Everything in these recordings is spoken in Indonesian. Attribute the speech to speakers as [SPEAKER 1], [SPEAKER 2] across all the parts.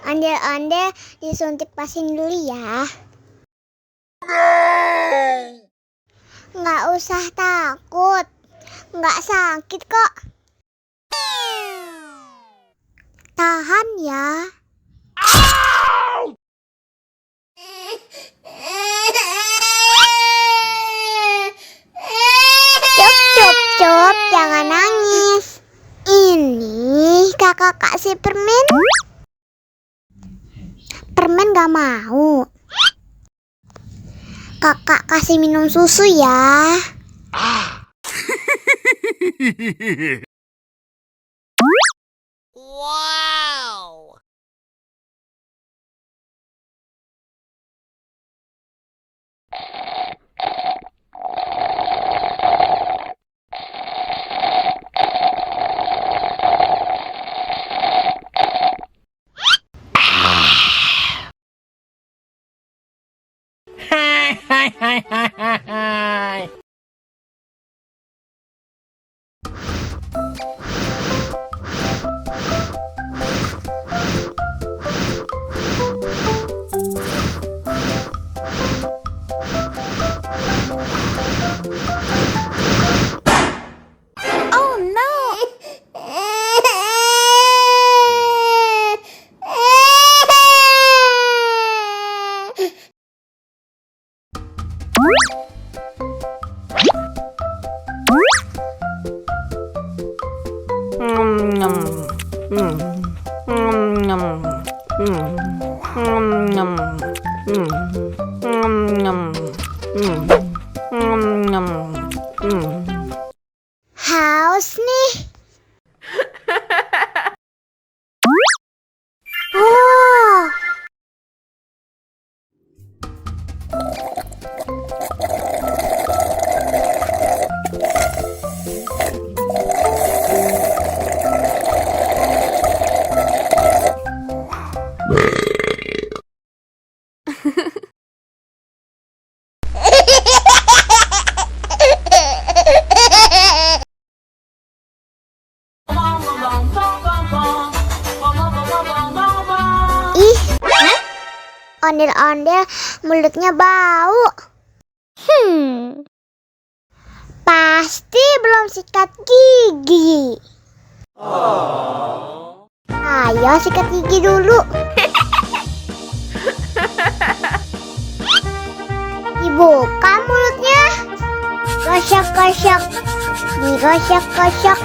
[SPEAKER 1] Ondel-ondel disuntik vaksin dulu ya. Nggak usah takut, nggak sakit kok. Tahan ya. Cup, jangan nangis. Ini kakak kasih permen. Permen gak mau. Kakak kasih minum susu ya.
[SPEAKER 2] Wow. Hai.
[SPEAKER 1] Oh no. Haus nih. Oh. Ih, ondel-ondel mulutnya bau. Pasti belum sikat gigi. Ayo sikat gigi dulu. Dibuka mulutnya. Gosok-gosok. Digosok-gosok.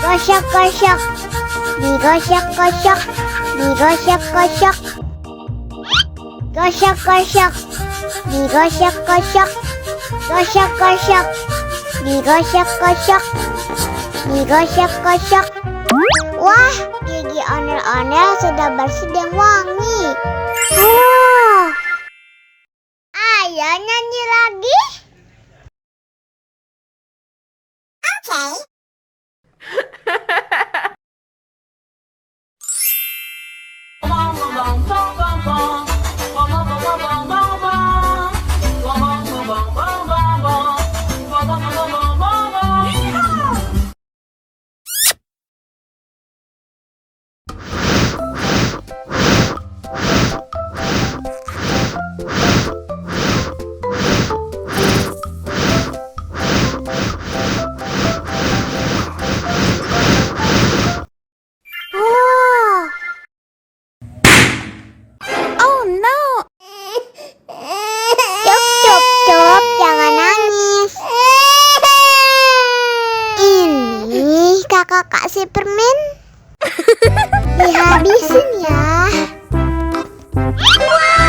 [SPEAKER 1] Gosok-gosok. Digosok-gosok. Digosok-gosok. Gosok-gosok. Digosok-gosok. Gosok-gosok. Digosok-gosok. Digosok-gosok. Wah, gigi ondel-ondel sudah bersih dan wangi. Oh. Ayo nyanyi lagi. Oke. Cup, jangan nangis. Ini kakak kasih permen. Dihabisin ya. Wow.